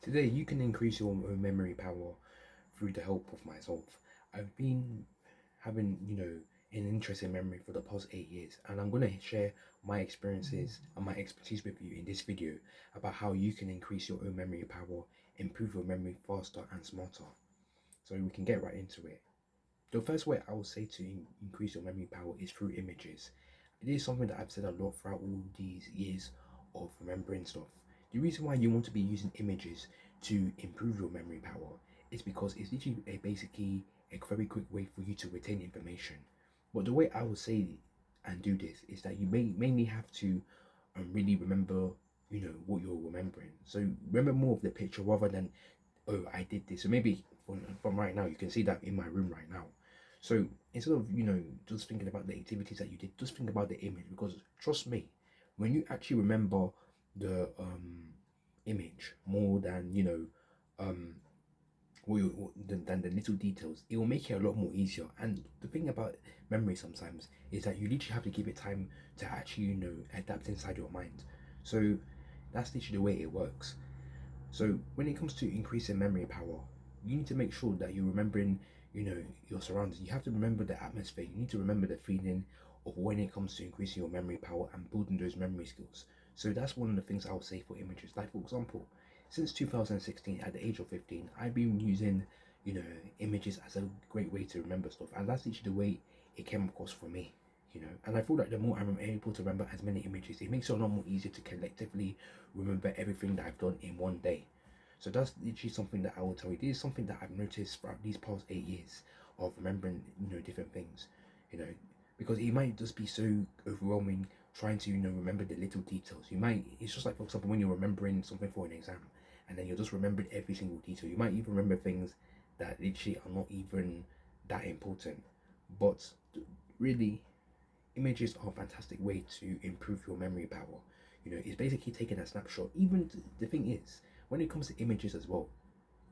Today, you can increase your own memory power through the help of myself. I've been having, an interest in memory for the past 8 years, and I'm going to share my experiences and my expertise with you in this video about how you can increase your own memory power, improve your memory faster and smarter. So we can get right into it. The first way I would say to increase your memory power is through images. It is something that I've said a lot throughout all these years of remembering stuff. The reason why you want to be using images to improve your memory power is because it's literally basically a very quick way for you to retain information. But the way I would say and do this is that you may mainly have to really remember, what you're remembering. So remember more of the picture rather than, oh, I did this. So maybe from right now, you can see that in my room right now. So instead of, just thinking about the activities that you did, just think about the image, because trust me, when you actually remember the image more than, um than the little details, it will make it a lot more easier. And the thing about memory sometimes is that you literally have to give it time to actually, adapt inside your mind. So that's literally the way it works. So when it comes to increasing memory power, you need to make sure that you're remembering, your surroundings. You have to remember the atmosphere. You need to remember the feeling of when it comes to increasing your memory power and building those memory skills. So that's one of the things I would say for images. Like for example, since 2016, at the age of 15, I've been using, images as a great way to remember stuff, and that's literally the way it came across for me. And I feel like the more I'm able to remember as many images, it makes it a lot more easier to collectively remember everything that I've done in one day. So that's literally something that I will tell you. This is something that I've noticed throughout these past 8 years of remembering, different things, you know, because it might just be so overwhelming trying to, remember the little details. It's just like, for example, when you're remembering something for an exam and then you're just remembering every single detail. You might even remember things that literally are not even that important. But really, images are a fantastic way to improve your memory power. It's basically taking a snapshot. Even the thing is, when it comes to images as well,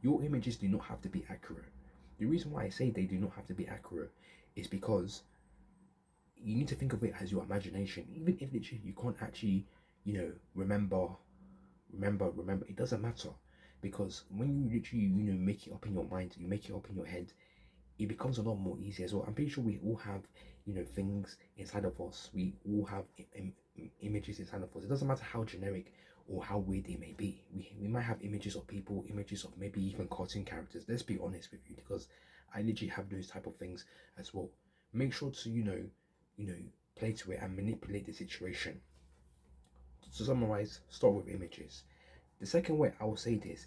your images do not have to be accurate. The reason why I say they do not have to be accurate is because you need to think of it as your imagination. Even if literally you can't actually, remember, it doesn't matter. Because when you literally, make it up in your mind, you make it up in your head, it becomes a lot more easier as well. I'm pretty sure we all have, things inside of us. We all have images inside of us. It doesn't matter how generic or how weird they may be. We might have images of people, images of maybe even cartoon characters. Let's be honest with you, because I literally have those type of things as well. Make sure to, you know, play to it and manipulate the situation. To summarize, start with images. The second way I will say this,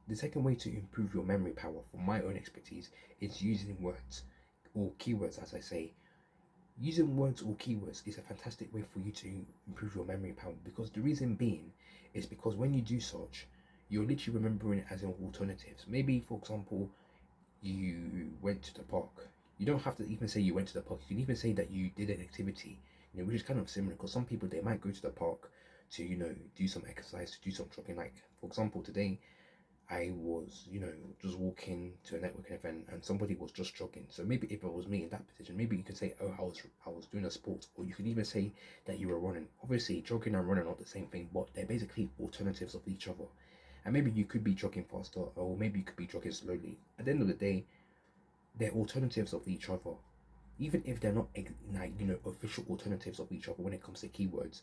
the second way to improve your memory power, from my own expertise, is using words or keywords, as I say. Using words or keywords is a fantastic way for you to improve your memory power, because the reason being is because when you do such, you're literally remembering it as in alternatives. Maybe, for example, you went to the park. You don't have to even say you went to the park. You can even say that you did an activity, which is kind of similar, because some people, they might go to the park to, do some exercise, to do some jogging. Like, for example, today I was, just walking to a networking event and somebody was just jogging. So maybe if it was me in that position, maybe you could say, oh, I was doing a sport, or you could even say that you were running. Obviously, jogging and running are not the same thing, but they're basically alternatives of each other. And maybe you could be jogging faster, or maybe you could be jogging slowly. At the end of the day, they're alternatives of each other. Even if they're not like, official alternatives of each other when it comes to keywords,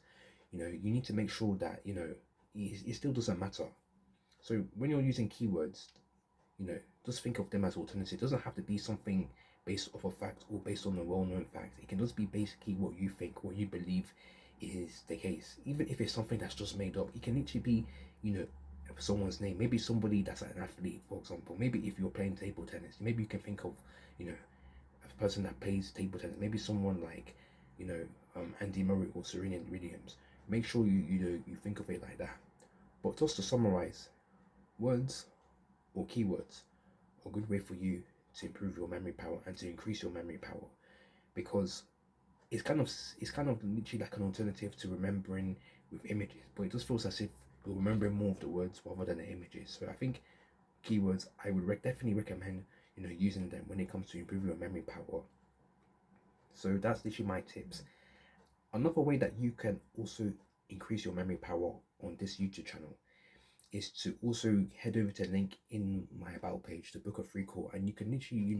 you need to make sure that, it still doesn't matter. So when you're using keywords, just think of them as alternatives. It doesn't have to be something based off a fact or based on a well-known fact. It can just be basically what you think, what you believe is the case. Even if it's something that's just made up, it can literally be, someone's name. Maybe somebody that's an athlete, for example. Maybe if you're playing table tennis, maybe you can think of, a person that plays table tennis. Maybe someone like, you know, Andy Murray or Serena Williams. Make sure you think of it like that. But just to summarize, words or keywords are a good way for you to improve your memory power and to increase your memory power, because it's kind of literally like an alternative to remembering with images, but it just feels as if you're remembering more of the words rather than the images. So I think keywords, I would definitely recommend, using them when it comes to improving your memory power. So that's literally my tips. Another way that you can also increase your memory power on this YouTube channel is to also head over to the link in my about page to book a free call, and you can literally,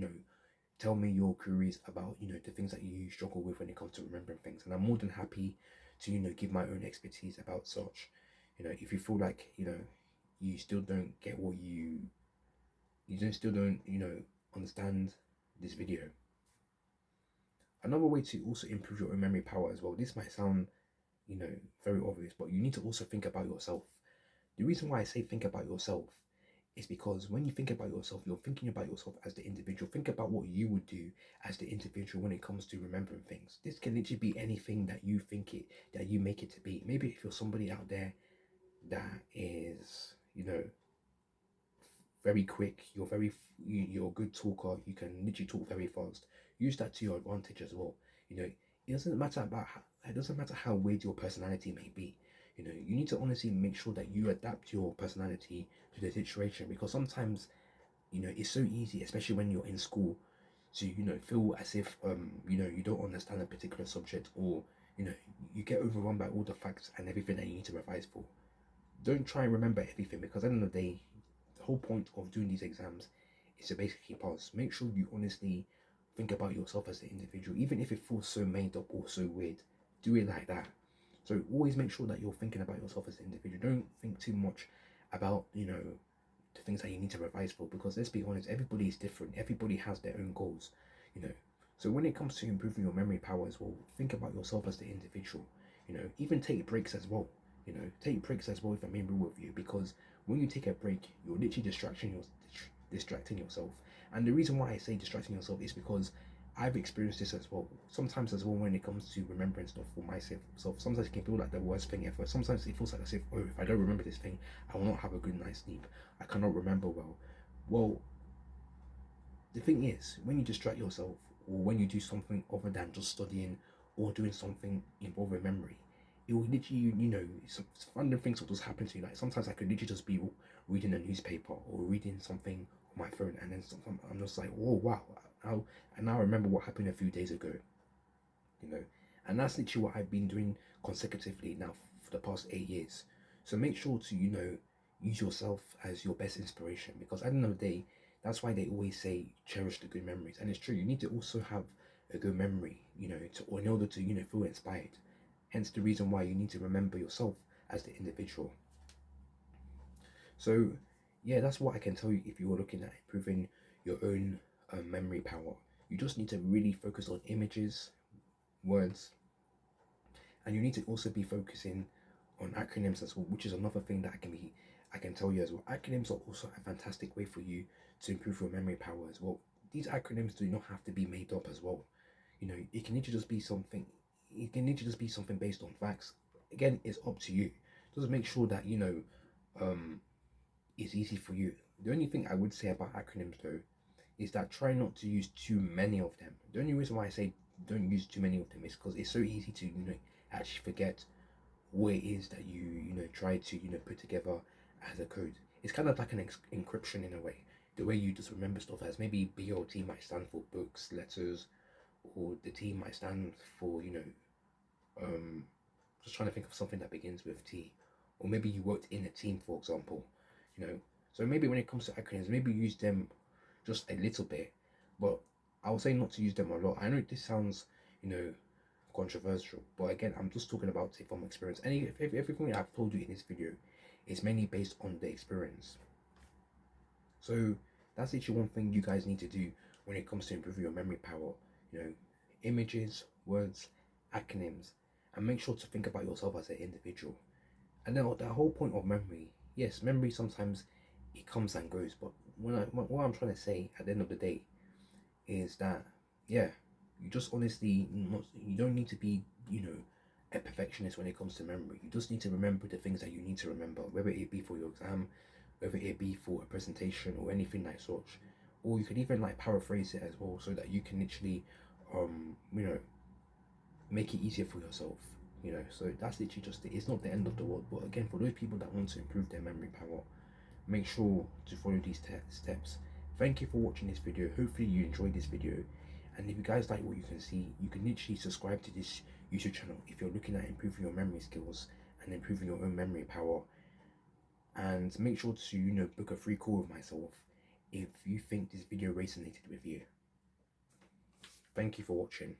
tell me your queries about, the things that you struggle with when it comes to remembering things. And I'm more than happy to, give my own expertise about such. If you feel like, you still don't get what you don't still don't, understand this video. Another way to also improve your own memory power as well, this might sound, very obvious, but you need to also think about yourself. The reason why I say think about yourself is because when you think about yourself, you're thinking about yourself as the individual. Think about what you would do as the individual when it comes to remembering things. This can literally be anything that you that you make it to be. Maybe if you're somebody out there that is, very quick, you're a good talker, you can literally talk very fast. Use that to your advantage as well. It doesn't matter how weird your personality may be. You need to honestly make sure that you adapt your personality to the situation, because sometimes, it's so easy, especially when you're in school, to feel as if you don't understand a particular subject, or you get overwhelmed by all the facts and everything that you need to revise for. Don't try and remember everything, because at the end of the day, the whole point of doing these exams is to basically pass. Make sure you honestly think about yourself as the individual, even if it feels so made up or so weird. Do it like that. So always make sure that you're thinking about yourself as an individual. Don't think too much about, the things that you need to revise for, because let's be honest, everybody is different. Everybody has their own goals, you know. So when it comes to improving your memory power as well, think about yourself as the individual. Even take breaks as well. Take breaks as well, if I may rule with you, because when you take a break, you're literally distracting yourself. And the reason why I say distracting yourself is because I've experienced this as well. Sometimes as well, when it comes to remembering stuff for myself, sometimes it can feel like the worst thing ever. Sometimes it feels like as if, oh, if I don't remember this thing, I will not have a good night's sleep. I cannot remember well. Well, the thing is, when you distract yourself, or when you do something other than just studying or doing something involving memory, it will literally, some random things will just happen to you. Like sometimes I could literally just be reading a newspaper or reading something on my phone, and then sometimes I'm just like, oh wow, I now remember what happened a few days ago, and that's literally what I've been doing consecutively now for the past 8 years. So make sure to, use yourself as your best inspiration, because at the end of the day, that's why they always say cherish the good memories. And it's true, you need to also have a good memory, in order to, feel inspired. Hence the reason why you need to remember yourself as the individual. So yeah, that's what I can tell you if you are looking at improving your own memory power. You just need to really focus on images, words, and you need to also be focusing on acronyms as well, which is another thing that I can tell you as well. Acronyms are also a fantastic way for you to improve your memory power as well. These acronyms do not have to be made up as well. It can literally just be something. It can literally just be something based on facts. Again, it's up to you. Just make sure that it's easy for you. The only thing I would say about acronyms though is that try not to use too many of them. The only reason why I say don't use too many of them is because it's so easy to actually forget what it is that you try to put together as a code. It's kind of like an encryption in a way. The way you just remember stuff, as maybe BLT might stand for books, letters, or the T might stand for just trying to think of something that begins with T, or maybe you worked in a team, for example. So maybe when it comes to acronyms, maybe use them just a little bit, but I would say not to use them a lot. I know this sounds controversial, but again, I'm just talking about it from experience, and if everything I've told you in this video is mainly based on the experience. So that's actually one thing you guys need to do when it comes to improving your memory power. Images, words, acronyms, and make sure to think about yourself as an individual. And then the whole point of memory, yes, memory sometimes it comes and goes, but what I'm trying to say at the end of the day is that, yeah, you just honestly you don't need to be a perfectionist when it comes to memory. You just need to remember the things that you need to remember, whether it be for your exam, whether it be for a presentation or anything like such. Or you could even like paraphrase it as well, so that you can literally make it easier for yourself. So that's literally just it. It's not the end of the world, but again, for those people that want to improve their memory power, make sure to follow these steps. Thank you for watching this video. Hopefully you enjoyed this video, and if you guys like what you can see, you can literally subscribe to this YouTube channel if you're looking at improving your memory skills and improving your own memory power. and make sure to, you know, book a free call with myself if you think this video resonated with you. Thank you for watching.